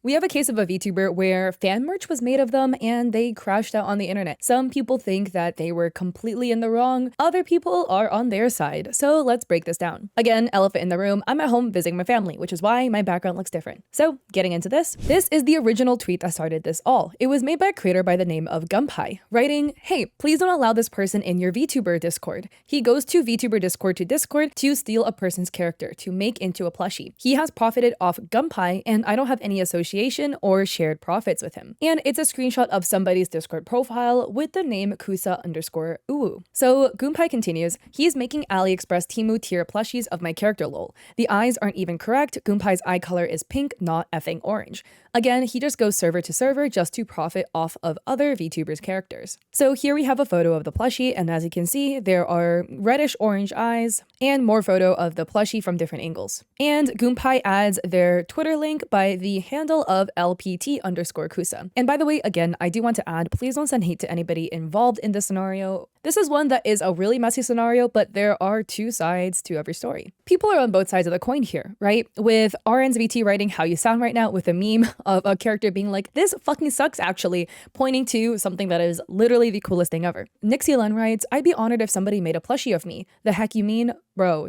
We have a case of a VTuber where fan merch was made of them and they crashed out on the internet. Some people think that they were completely in the wrong, other people are on their side. So let's break this down. Again, elephant in the room, I'm at home visiting my family, which is why my background looks different. So getting into this is the original tweet that started this all. It was made by a creator by the name of Gunpei, writing, "Hey, please don't allow this person in your VTuber Discord. He goes to VTuber Discord to steal a person's character to make into a plushie. He has profited off Gunpei and I don't have any association or shared profits with him." And it's a screenshot of somebody's Discord profile with the name Kusa_uwu. So Gunpei continues, "He's making AliExpress Temu tier plushies of my character lol. The eyes aren't even correct. Gunpei's eye color is pink, not effing orange." Again, he just goes server to server just to profit off of other VTubers' characters. So here we have a photo of the plushie, and as you can see, there are reddish orange eyes and more photo of the plushie from different angles. And Gunpei adds their Twitter link by the handle of LPT_Kusa. And by the way, again, I do want to add, please don't send hate to anybody involved in this scenario. This is one that is a really messy scenario, but there are two sides to every story. People are on both sides of the coin here, right? With RN's VT writing how you sound right now with a meme of a character being like, "This fucking sucks," actually, pointing to something that is literally the coolest thing ever. Nixie Len writes, "I'd be honored if somebody made a plushie of me. The heck you mean? Bro, ...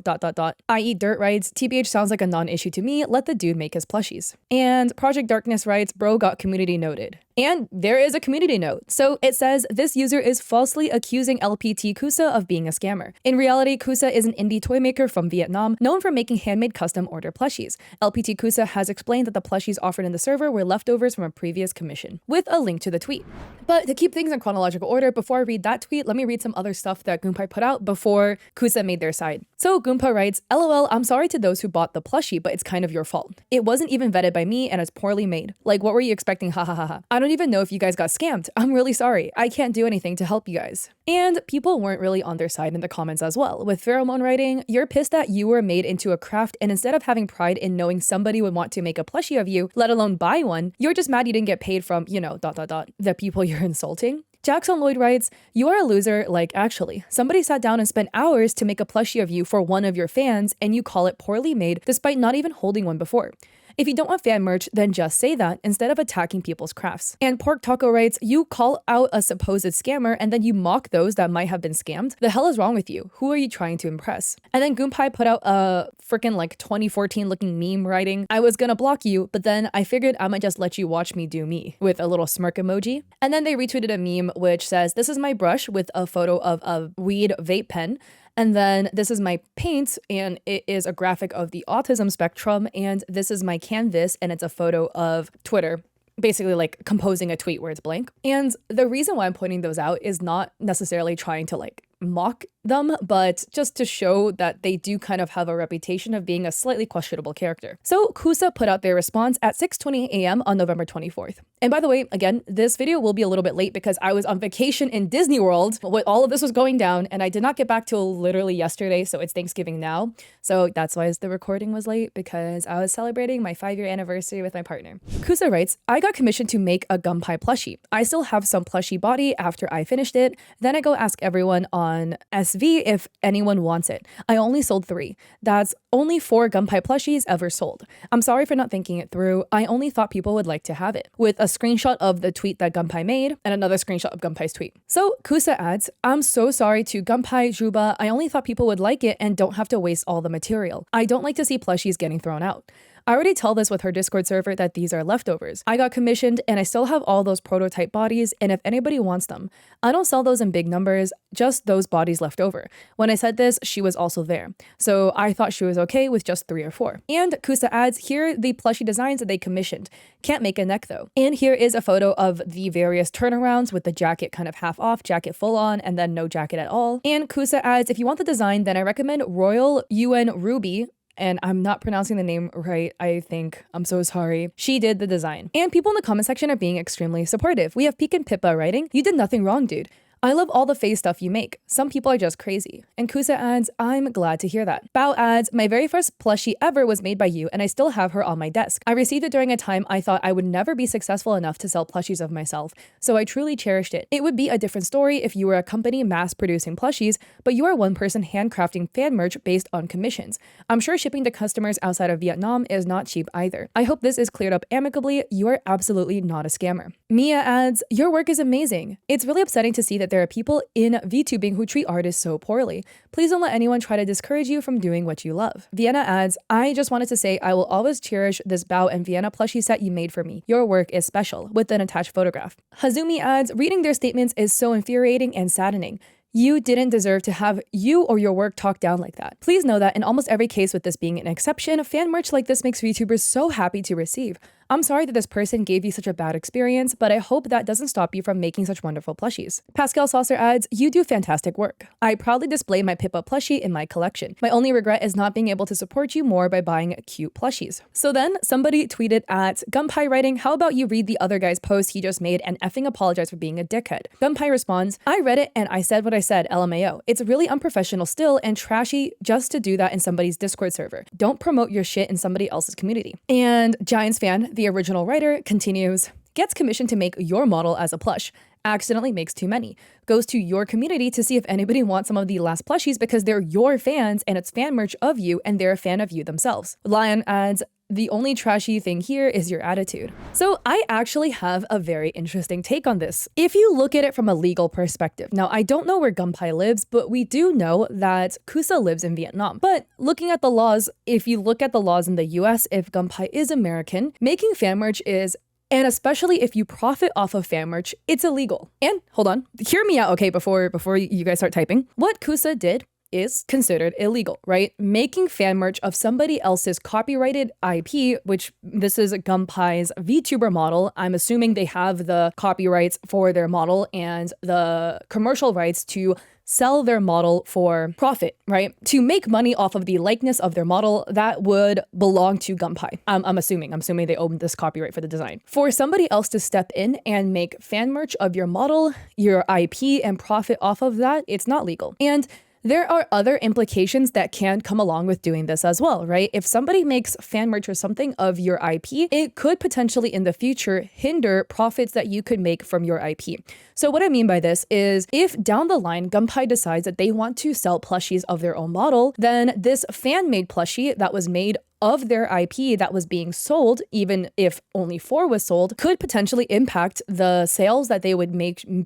I eat dirt writes, "TBH sounds like a non-issue to me. Let the dude make his plushies." And Project Darkness writes, "Bro got community noted." And there is a community note. So it says, "This user is falsely accusing LPT Kusa of being a scammer. In reality, Kusa is an indie toy maker from Vietnam, known for making handmade custom order plushies. LPT Kusa has explained that the plushies offered in the server were leftovers from a previous commission," with a link to the tweet. But to keep things in chronological order, before I read that tweet, let me read some other stuff that Gunpei put out before Kusa made their side. So Gunpei writes, "LOL, I'm sorry to those who bought the plushie, but it's kind of your fault. It wasn't even vetted by me and it's poorly made. Like, what were you expecting? Ha ha ha ha. I don't even know if you guys got scammed. I'm really sorry. I can't do anything to help you guys." And people weren't really on their side in the comments as well, with Pheromone writing, "You're pissed that you were made into a craft and instead of having pride in knowing somebody would want to make a plushie of you, let alone buy one, you're just mad you didn't get paid from, the people you're insulting." Jackson Lloyd writes, "You are a loser, like actually. Somebody sat down and spent hours to make a plushie of you for one of your fans and you call it poorly made despite not even holding one before. If you don't want fan merch, then just say that instead of attacking people's crafts." And Pork Taco writes, "You call out a supposed scammer and then you mock those that might have been scammed? The hell is wrong with you? Who are you trying to impress?" And then Gunpei put out a freaking like 2014 looking meme writing, "I was gonna block you, but then I figured I might just let you watch me do me," with a little smirk emoji. And then they retweeted a meme which says, "This is my brush," with a photo of a weed vape pen. And then "This is my paint," and it is a graphic of the autism spectrum. And "This is my canvas," and it's a photo of Twitter, basically like composing a tweet where it's blank. And the reason why I'm pointing those out is not necessarily trying to like mock them, but just to show that they do kind of have a reputation of being a slightly questionable character. So Kusa put out their response at 6:20 a.m. on November 24th. And by the way, again, this video will be a little bit late because I was on vacation in Disney World when all of this was going down, and I did not get back till literally yesterday, so it's Thanksgiving now. So that's why the recording was late, because I was celebrating my 5-year anniversary with my partner. Kusa writes, "I got commissioned to make a Gunpei plushie. I still have some plushie body after I finished it. Then I go ask everyone on SV if anyone wants it. I only sold 3. That's only 4 Gunpei plushies ever sold. I'm sorry for not thinking it through. I only thought people would like to have it," with a screenshot of the tweet that Gunpei made and another screenshot of Gunpei's tweet. So Kusa adds, "I'm so sorry to Gunpei, Juba. I only thought people would like it and don't have to waste all the material. I don't like to see plushies getting thrown out. I already tell this with her Discord server that these are leftovers. I got commissioned and I still have all those prototype bodies, and if anybody wants them, I don't sell those in big numbers, just those bodies left over. When I said this, she was also there. So I thought she was okay with just 3 or 4. And Kusa adds, "Here are the plushie designs that they commissioned. Can't make a neck though." And here is a photo of the various turnarounds with the jacket kind of half off, jacket full on, and then no jacket at all. And Kusa adds, "If you want the design, then I recommend Royal UN Ruby," and I'm not pronouncing the name right, I think. I'm so sorry. She did the design. And people in the comment section are being extremely supportive. We have Peek and Pippa writing, "You did nothing wrong, dude. I love all the face stuff you make. Some people are just crazy. And Kusa adds, I'm glad to hear that. Bao adds, my very first plushie ever was made by you and I still have her on my desk. I received it during a time I thought I would never be successful enough to sell plushies of myself, so I truly cherished it. It would be a different story if you were a company mass producing plushies, but you are one person handcrafting fan merch based on commissions. I'm sure shipping to customers outside of Vietnam is not cheap either. I hope this is cleared up amicably. You are absolutely not a scammer. Mia adds, your work is amazing. It's really upsetting to see that there are people in VTubing who treat artists so poorly. Please don't let anyone try to discourage you from doing what you love. Vienna adds, I just wanted to say I will always cherish this Bao and Vienna plushie set you made for me. Your work is special, with an attached photograph. Hazumi adds, reading their statements is so infuriating and saddening. You didn't deserve to have you or your work talked down like that. Please know that in almost every case, with this being an exception, fan merch like this makes VTubers so happy to receive. I'm sorry that this person gave you such a bad experience, but I hope that doesn't stop you from making such wonderful plushies. Pascal Saucer adds, you do fantastic work. I proudly display my Pippa plushie in my collection. My only regret is not being able to support you more by buying cute plushies. So then somebody tweeted at Gunpei writing, how about you read the other guy's post he just made and effing apologize for being a dickhead. Gunpei responds, I read it and I said what I said, LMAO. It's really unprofessional still and trashy just to do that in somebody's Discord server. Don't promote your shit in somebody else's community. And Giants fan, the original writer, continues, gets commissioned to make your model as a plush, accidentally makes too many, goes to your community to see if anybody wants some of the last plushies because they're your fans and it's fan merch of you and they're a fan of you themselves. Lion adds, the only trashy thing here is your attitude. So I actually have a very interesting take on this. If you look at it from a legal perspective, now I don't know where Gunpei lives, but we do know that Kusa lives in Vietnam. But looking at the laws, if you look at the laws in the US, if Gunpei is American, making fan merch is, and especially if you profit off of fan merch, it's illegal. And hold on, hear me out, okay, before you guys start typing. What Kusa did is considered illegal, right? Making fan merch of somebody else's copyrighted IP, which this is Gunpei's VTuber model. I'm assuming they have the copyrights for their model and the commercial rights to sell their model for profit, right? To make money off of the likeness of their model that would belong to Gunpei. I'm assuming they own this copyright for the design. For somebody else to step in and make fan merch of your model, your IP, and profit off of that, it's not legal. And there are other implications that can come along with doing this as well, right? If somebody makes fan merch or something of your IP, it could potentially in the future hinder profits that you could make from your IP. So what I mean by this is if down the line Gunpei decides that they want to sell plushies of their own model, then this fan-made plushie that was made of their IP that was being sold, even if only 4 was sold, could potentially impact the sales that they would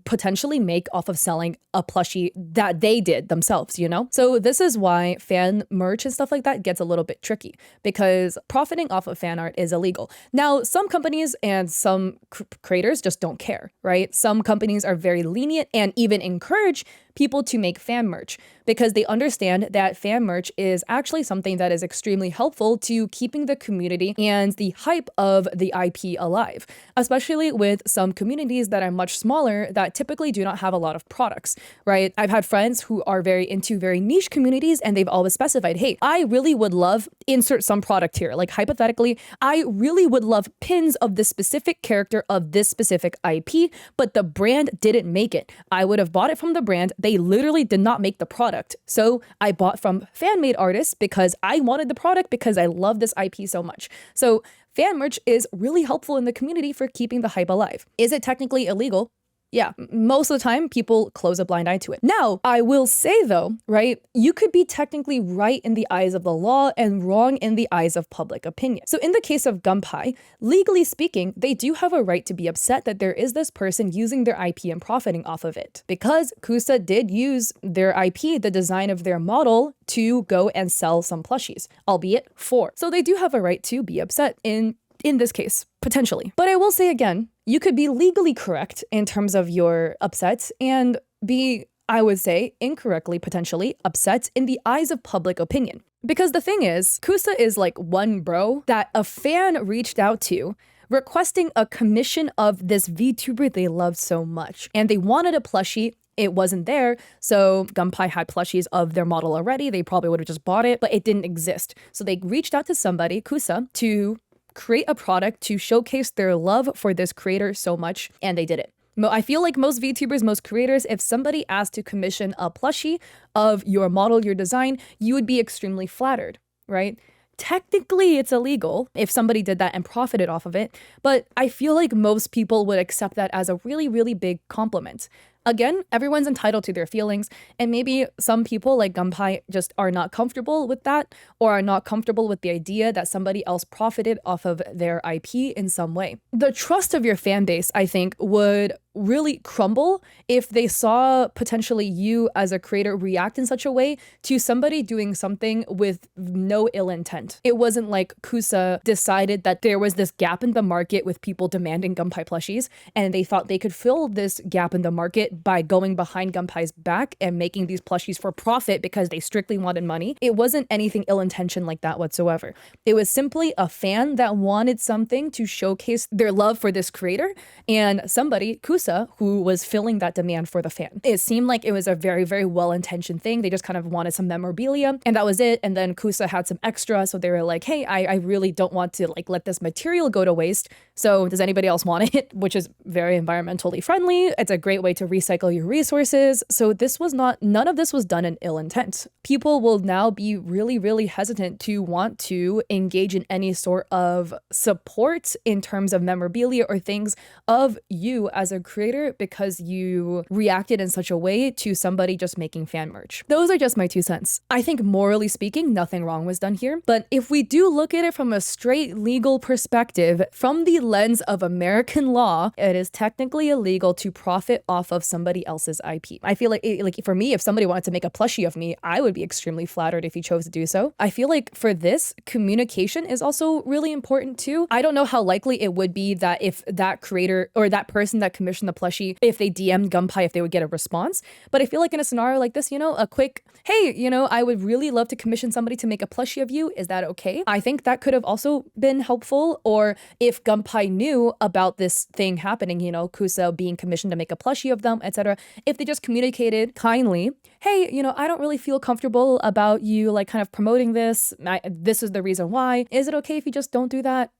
potentially make off of selling a plushie that they did themselves, you know? So this is why fan merch and stuff like that gets a little bit tricky because profiting off of fan art is illegal. Now, some companies and some creators just don't care, right? Some companies are very lenient and even encourage people to make fan merch because they understand that fan merch is actually something that is extremely helpful to keeping the community and the hype of the IP alive, especially with some communities that are much smaller that typically do not have a lot of products, right? I've had friends who are very into very niche communities and they've always specified, hey, I really would love insert some product here. Like hypothetically, I really would love pins of this specific character of this specific IP, but the brand didn't make it. I would have bought it from the brand. They literally did not make the product. So I bought from fan-made artists because I wanted the product because I love this IP so much. So fan merch is really helpful in the community for keeping the hype alive. Is it technically illegal? Yeah, most of the time people close a blind eye to it. Now, I will say though, right, you could be technically right in the eyes of the law and wrong in the eyes of public opinion. So in the case of Gunpei, legally speaking, they do have a right to be upset that there is this person using their IP and profiting off of it. Because Kusa did use their IP, the design of their model, to go and sell some plushies, albeit 4. So they do have a right to be upset in this case, potentially. But I will say again, you could be legally correct in terms of your upsets and be, I would say, incorrectly, potentially, upset in the eyes of public opinion. Because the thing is, Kusa is like one bro that a fan reached out to requesting a commission of this VTuber they love so much. And they wanted a plushie. It wasn't there, so Gunpei had plushies of their model already. They probably would have just bought it, but it didn't exist. So they reached out to somebody, Kusa, to create a product to showcase their love for this creator so much, and they did it. I feel like most VTubers, most creators, if somebody asked to commission a plushie of your model, your design, you would be extremely flattered, right? Technically, it's illegal if somebody did that and profited off of it, but I feel like most people would accept that as a really, really big compliment. Again, everyone's entitled to their feelings, and maybe some people like Gunpei just are not comfortable with that, or are not comfortable with the idea that somebody else profited off of their IP in some way. The trust of your fan base, I think, would really crumble if they saw potentially you as a creator react in such a way to somebody doing something with no ill intent. It wasn't like Kusa decided that there was this gap in the market with people demanding Gunpei plushies, and they thought they could fill this gap in the market by going behind Gunpei's back and making these plushies for profit because they strictly wanted money. It wasn't anything ill-intentioned like that whatsoever. It was simply a fan that wanted something to showcase their love for this creator, and somebody, Kusa, who was filling that demand for the fan. It seemed like it was a very, very well-intentioned thing. They just kind of wanted some memorabilia, and that was it. And then Kusa had some extra, so they were like, hey, I really don't want to like let this material go to waste, so does anybody else want it? Which is very environmentally friendly. It's a great way to recycle your resources. So this was none of this was done in ill intent. People will now be really, really hesitant to want to engage in any sort of support in terms of memorabilia or things of you as a creator because you reacted in such a way to somebody just making fan merch. Those are just my 2 cents. I think morally speaking, nothing wrong was done here. But if we do look at it from a straight legal perspective, from the lens of American law, it is technically illegal to profit off of somebody else's IP. I feel like for me, if somebody wanted to make a plushie of me, I would be extremely flattered if he chose to do so. I feel like for this, communication is also really important too. I don't know how likely it would be that if that creator or that person that commissioned the plushie, if they DM'd Gunpei, if they would get a response. But I feel like in a scenario like this, a quick, hey, I would really love to commission somebody to make a plushie of you. Is that okay? I think that could have also been helpful. Or if Gunpei knew about this thing happening, Kusa being commissioned to make a plushie of them, etc. If they just communicated kindly, hey, I don't really feel comfortable about you like kind of promoting this. This is the reason why. Is it okay if you just don't do that?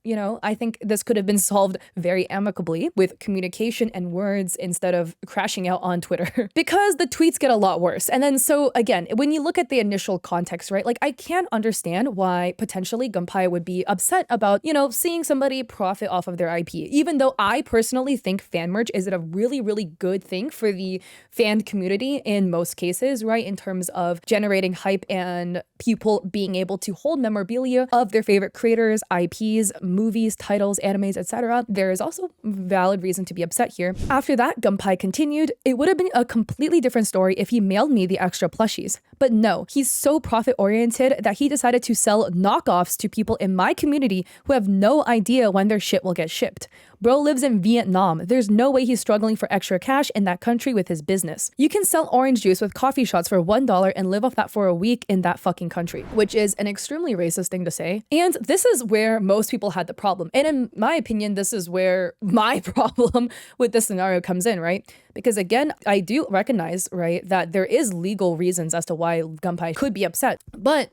I think this could have been solved very amicably with communication and words instead of crashing out on Twitter because the tweets get a lot worse. And then so again, when you look at the initial context, right? Like I can't understand why potentially Gunpei would be upset about, seeing somebody profit off of their IP, even though I personally think fan merch is a really, really good thing for the fan community in most cases, right? In terms of generating hype and people being able to hold memorabilia of their favorite creators, IPs, movies, titles, animes, etc. There is also valid reason to be upset here. After that, Gunpei continued, it would have been a completely different story if he mailed me the extra plushies. But no, he's so profit-oriented that he decided to sell knockoffs to people in my community who have no idea when their shit will get shipped. Bro lives in Vietnam. There's no way he's struggling for extra cash in that country with his business. You can sell orange juice with coffee shots for $1 and live off that for a week in that fucking country, which is an extremely racist thing to say. And this is where most people had the problem. And in my opinion, this is where my problem with this scenario comes in, right? Because again, I do recognize, right, that there is legal reasons as to why Gunpei could be upset. But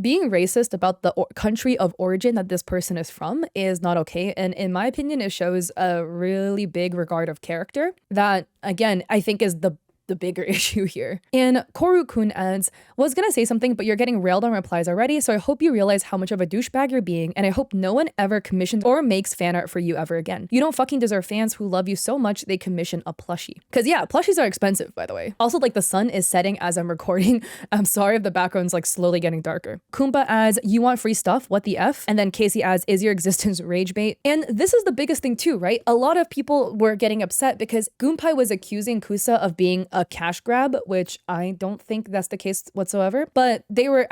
being racist about the country of origin that this person is from is not okay. And in my opinion, it shows a really big regard of character that, again, I think is the bigger issue here. And Koru-kun adds, was gonna say something, but you're getting railed on replies already, so I hope you realize how much of a douchebag you're being, and I hope no one ever commissions or makes fan art for you ever again. You don't fucking deserve fans who love you so much they commission a plushie. Because yeah, plushies are expensive, by the way. Also, like the sun is setting as I'm recording. I'm sorry if the background's like slowly getting darker. Kumpa adds, you want free stuff? What the F? And then Casey adds, is your existence rage bait? And this is the biggest thing too, right? A lot of people were getting upset because Gunpei was accusing Kusa of being a cash grab, which I don't think that's the case whatsoever. But they were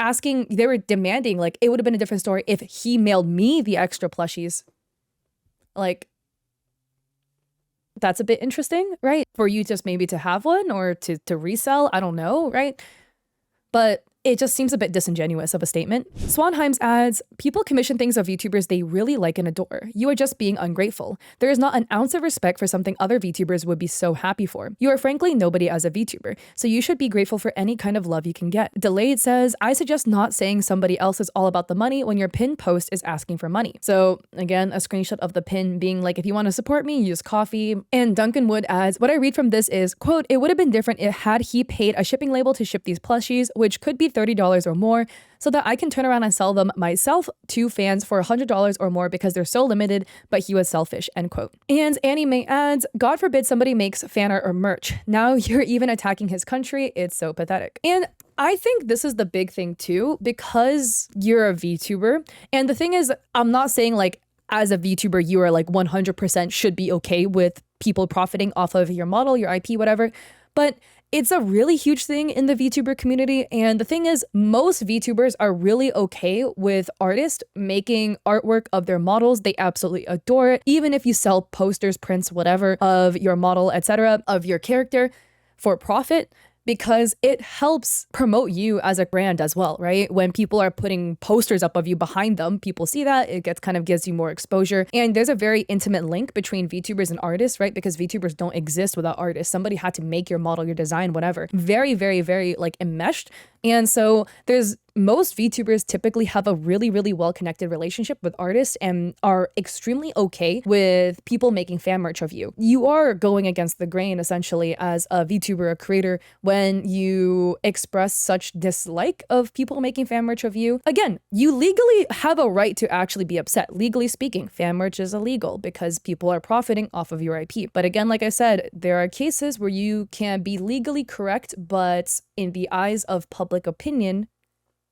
demanding, like, it would have been a different story if he mailed me the extra plushies. Like, that's a bit interesting, right? For you just maybe to have one or to resell, I don't know, right? But it just seems a bit disingenuous of a statement. Swanheims adds, people commission things of VTubers they really like and adore. You are just being ungrateful. There is not an ounce of respect for something other VTubers would be so happy for. You are frankly nobody as a VTuber, so you should be grateful for any kind of love you can get. Delayed says, I suggest not saying somebody else is all about the money when your pinned post is asking for money. So again, a screenshot of the pin being like, if you want to support me, use coffee. And Duncan Wood adds, what I read from this is, quote, it would have been different if had he paid a shipping label to ship these plushies, which could be $30 or more, so that I can turn around and sell them myself to fans for $100 or more because they're so limited, but he was selfish, end quote. And Annie Mae adds, God forbid somebody makes fan art or merch. Now you're even attacking his country. It's so pathetic. And I think this is the big thing too, because you're a VTuber. And the thing is, I'm not saying like as a VTuber, you are like 100% should be okay with people profiting off of your model, your IP, whatever. But it's a really huge thing in the VTuber community. And the thing is, most VTubers are really okay with artists making artwork of their models. They absolutely adore it. Even if you sell posters, prints, whatever, of your model, etc., of your character for profit, because it helps promote you as a brand as well, right? When people are putting posters up of you behind them, people see that, it gives you more exposure. And there's a very intimate link between VTubers and artists, right? Because VTubers don't exist without artists. Somebody had to make your model, your design, whatever. Very, very, very like enmeshed. And so most VTubers typically have a really, really well-connected relationship with artists and are extremely okay with people making fan merch of you. You are going against the grain, essentially, as a VTuber, a creator, when you express such dislike of people making fan merch of you. Again, you legally have a right to actually be upset. Legally speaking, fan merch is illegal because people are profiting off of your IP. But again, like I said, there are cases where you can be legally correct, but in the eyes of public opinion,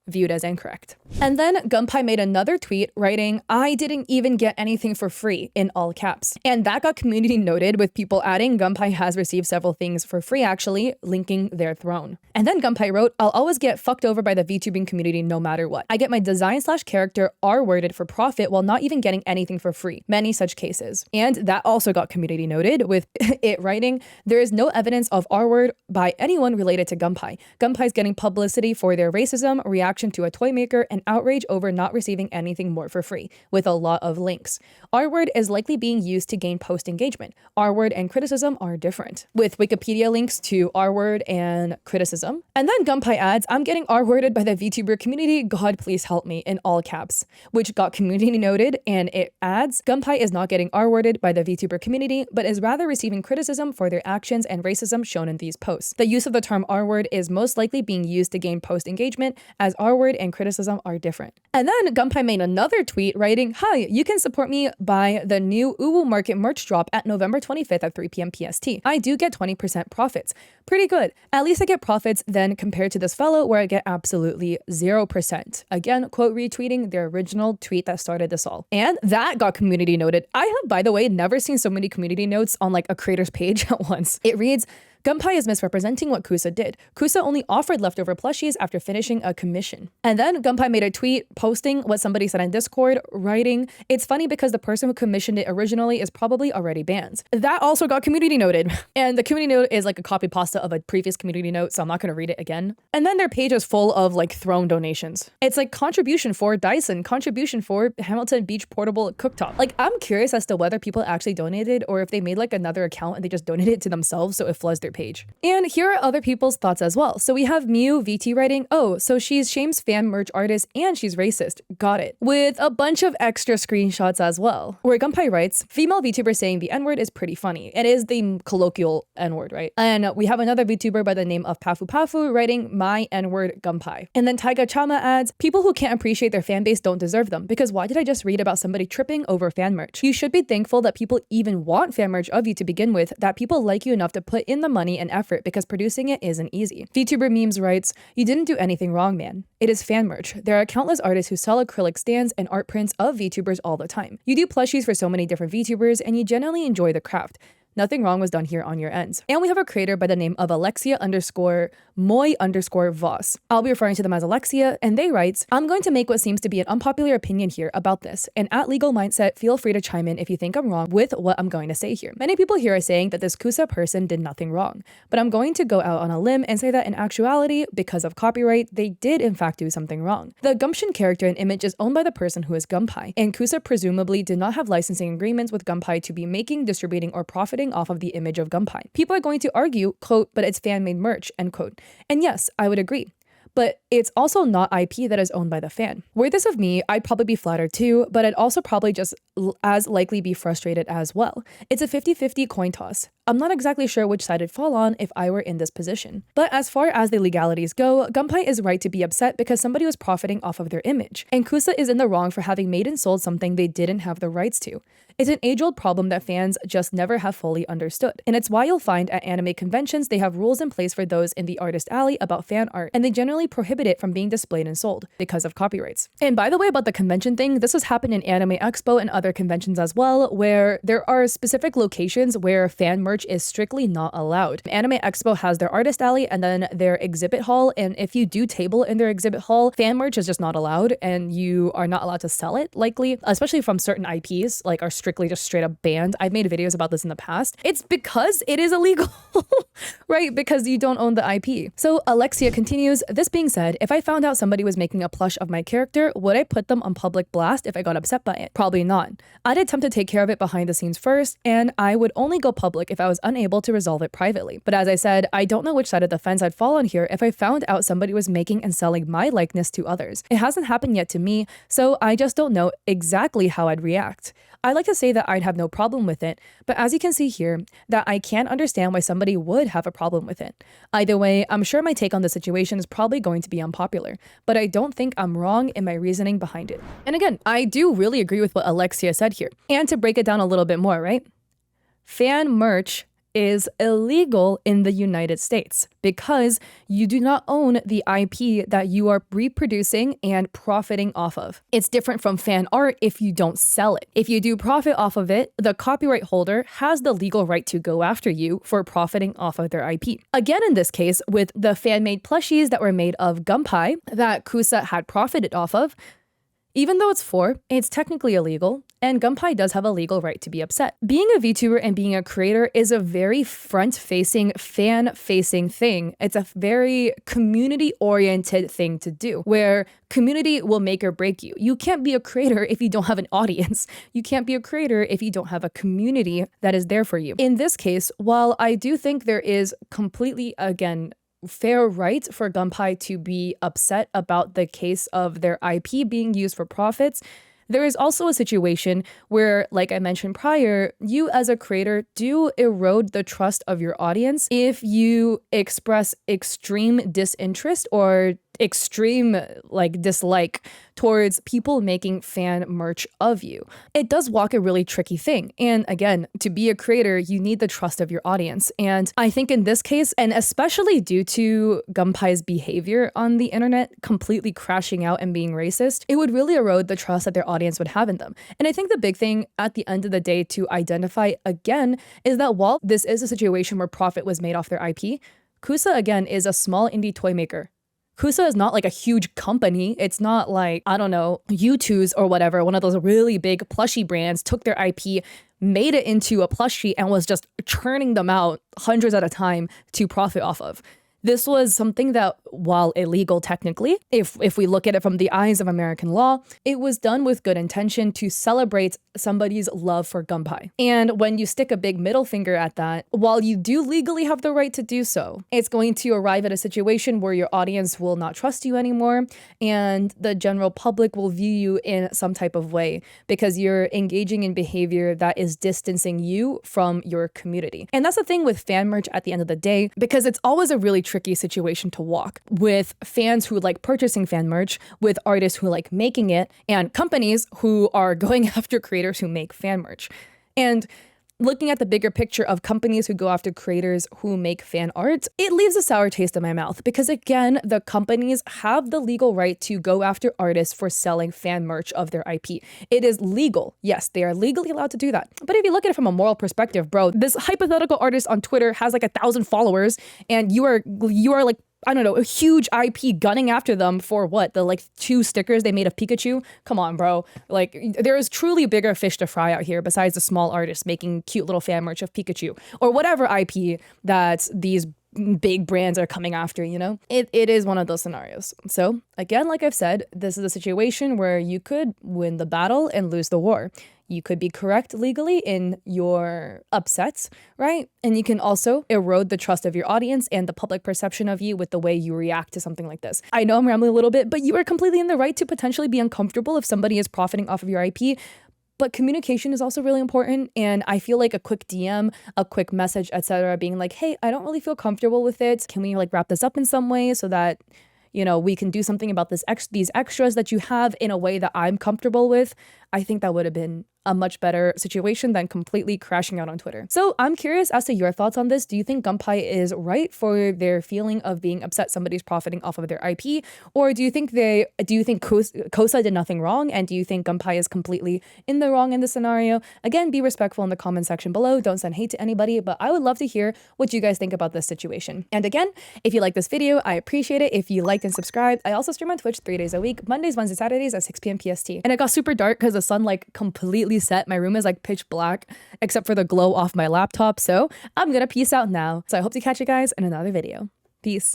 viewed as incorrect. And then Gunpei made another tweet writing, I didn't even get anything for free, in all caps. And that got community noted, with people adding Gunpei has received several things for free, actually, linking their throne. And then Gunpei wrote, I'll always get fucked over by the VTubing community no matter what. I get my design/character R-worded for profit while not even getting anything for free. Many such cases. And that also got community noted, with it writing, there is no evidence of R-word by anyone related to Gunpei. Gunpei's getting publicity for their racism, reaction to a toy maker, and outrage over not receiving anything more for free, with a lot of links. R-word is likely being used to gain post engagement. R-word and criticism are different, with Wikipedia links to R-word and criticism. And then Gunpei adds, I'm getting R-worded by the VTuber community, God please help me, in all caps, which got community noted, and it adds, Gunpei is not getting R-worded by the VTuber community, but is rather receiving criticism for their actions and racism shown in these posts. The use of the term R-word is most likely being used to gain post engagement, as R-word and criticism are different. And then Gunpei made another tweet writing, hi, you can support me by the new Uwu Market merch drop at November 25th at 3 p.m. PST. I do get 20% profits. Pretty good. At least I get profits then compared to this fellow where I get absolutely 0%. Again, quote retweeting the original tweet that started this all. And that got community noted. I have, by the way, never seen so many community notes on like a creator's page at once. It reads, Gunpei is misrepresenting what Kusa did. Kusa only offered leftover plushies after finishing a commission. And then Gunpei made a tweet posting what somebody said in Discord, writing, it's funny because the person who commissioned it originally is probably already banned. That also got community noted. And the community note is like a copy pasta of a previous community note, so I'm not going to read it again. And then their page is full of like throne donations. It's like contribution for Dyson, contribution for Hamilton Beach portable cooktop. Like, I'm curious as to whether people actually donated or if they made like another account and they just donated it to themselves so it floods their page. And here are other people's thoughts as well. So we have Mew VT writing, oh, so she's shames fan merch artist and she's racist. Got it. With a bunch of extra screenshots as well. Where Gunpei writes, female VTuber saying the N-word is pretty funny. It is the colloquial N-word, right? And we have another VTuber by the name of Pafu Pafu writing, my N-word Gunpei. And then Taiga Chama adds, people who can't appreciate their fan base don't deserve them, because why did I just read about somebody tripping over fan merch? You should be thankful that people even want fan merch of you to begin with, that people like you enough to put in the money and effort, because producing it isn't easy. VTuber Memes writes, you didn't do anything wrong, man. It is fan merch. There are countless artists who sell acrylic stands and art prints of VTubers all the time. You do plushies for so many different VTubers and you genuinely enjoy the craft. Nothing wrong was done here on your ends. And we have a creator by the name of Alexia_Moy_Voss. I'll be referring to them as Alexia, and they write, I'm going to make what seems to be an unpopular opinion here about this, and at Legal Mindset, feel free to chime in if you think I'm wrong with what I'm going to say here. Many people here are saying that this Kusa person did nothing wrong, but I'm going to go out on a limb and say that in actuality, because of copyright, they did in fact do something wrong. The Gumption character and image is owned by the person who is Gunpei, and Kusa presumably did not have licensing agreements with Gunpei to be making, distributing, or profiting off of the image of Gunpei. People are going to argue, quote, but it's fan-made merch, end quote. And yes, I would agree. But it's also not IP that is owned by the fan. Were this of me, I'd probably be flattered too, but I'd also probably just as likely be frustrated as well. It's a 50-50 coin toss. I'm not exactly sure which side I'd fall on if I were in this position. But as far as the legalities go, Gunpei is right to be upset because somebody was profiting off of their image, and Kusa is in the wrong for having made and sold something they didn't have the rights to. It's an age-old problem that fans just never have fully understood, and it's why you'll find at anime conventions they have rules in place for those in the artist alley about fan art, and they generally prohibit it from being displayed and sold because of copyrights. And by the way, about the convention thing, this has happened in Anime Expo and other conventions as well, where there are specific locations where fan merch is strictly not allowed. Anime Expo has their artist alley and then their exhibit hall, and if you do table in their exhibit hall, fan merch is just not allowed, and you are not allowed to sell it, likely, especially from certain IPs, like are strictly just straight up banned. I've made videos about this in the past. It's because it is illegal, right? Because you don't own the IP. So Alexia continues, this being said, if I found out somebody was making a plush of my character, would I put them on public blast if I got upset by it? Probably not. I'd attempt to take care of it behind the scenes first, and I would only go public if I was unable to resolve it privately. But as I said, I don't know which side of the fence I'd fall on here if I found out somebody was making and selling my likeness to others. It hasn't happened yet to me, so I just don't know exactly how I'd react. I like to say that I'd have no problem with it, but as you can see here, that I can't understand why somebody would have a problem with it. Either way, I'm sure my take on the situation is probably going to be unpopular, but I don't think I'm wrong in my reasoning behind it. And again, I do really agree with what Alexia said here. And to break it down a little bit more, right? Fan merch is illegal in the United States because you do not own the IP that you are reproducing and profiting off of. It's different from fan art if you don't sell it. If you do profit off of it, the copyright holder has the legal right to go after you for profiting off of their IP. Again, in this case, with the fan-made plushies that were made of Gunpei that Kusa had profited off of, even though it's technically illegal, and Gunpei does have a legal right to be upset. Being a VTuber and being a creator is a very front-facing, fan-facing thing. It's a very community-oriented thing to do, where community will make or break you. You can't be a creator if you don't have an audience. You can't be a creator if you don't have a community that is there for you. In this case, while I do think there is completely, again, fair right for Gunpei to be upset about the case of their IP being used for profits, there is also a situation where, like I mentioned prior, you as a creator do erode the trust of your audience if you express extreme disinterest or extreme dislike towards people making fan merch of you. It does walk a really tricky thing. And again, to be a creator, you need the trust of your audience. And I think in this case, and especially due to Gunpei's behavior on the internet, completely crashing out and being racist, it would really erode the trust that their audience would have in them. And I think the big thing at the end of the day to identify again is that while this is a situation where profit was made off their IP, Kusa again is a small indie toy maker. Kusa is not like a huge company. It's not like, I don't know, U2's or whatever, one of those really big plushie brands took their IP, made it into a plushie, and was just churning them out hundreds at a time to profit off of. This was something that, while illegal technically, if we look at it from the eyes of American law, it was done with good intention to celebrate somebody's love for Gunpei. And when you stick a big middle finger at that, while you do legally have the right to do so, it's going to arrive at a situation where your audience will not trust you anymore, and the general public will view you in some type of way because you're engaging in behavior that is distancing you from your community. And that's the thing with fan merch at the end of the day, because it's always a really tricky situation to walk with fans who like purchasing fan merch, with artists who like making it, and companies who are going after creators who make fan merch. And looking at the bigger picture of companies who go after creators who make fan art, it leaves a sour taste in my mouth because, again, the companies have the legal right to go after artists for selling fan merch of their IP. It is legal. Yes, they are legally allowed to do that. But if you look at it from a moral perspective, bro, this hypothetical artist on Twitter has like 1,000 followers and you are like, I don't know, a huge IP gunning after them for what? The like 2 stickers they made of Pikachu? Come on, bro. Like, there is truly bigger fish to fry out here besides the small artists making cute little fan merch of Pikachu or whatever IP that these big brands are coming after, you know? It is one of those scenarios. So again, like I've said, this is a situation where you could win the battle and lose the war. You could be correct legally in your upsets, right? And you can also erode the trust of your audience and the public perception of you with the way you react to something like this. I know I'm rambling a little bit, but you are completely in the right to potentially be uncomfortable if somebody is profiting off of your IP. But communication is also really important. And I feel like a quick DM, a quick message, etc., being like, hey, I don't really feel comfortable with it. Can we like wrap this up in some way so that, you know, we can do something about these extras that you have in a way that I'm comfortable with? I think that would have been a much better situation than completely crashing out on Twitter. So I'm curious as to your thoughts on this. Do you think Gunpei is right for their feeling of being upset somebody's profiting off of their IP? Or do you think Kosa did nothing wrong? And do you think Gunpei is completely in the wrong in this scenario? Again, be respectful in the comment section below. Don't send hate to anybody, but I would love to hear what you guys think about this situation. And again, if you like this video, I appreciate it if you liked and subscribed. I also stream on Twitch 3 days a week, Mondays, Wednesdays, Saturdays at 6 p.m. PST. And it got super dark because the sun like completely set. My room is like pitch black except for the glow off my laptop. So I'm gonna peace out now. So I hope to catch you guys in another video. Peace.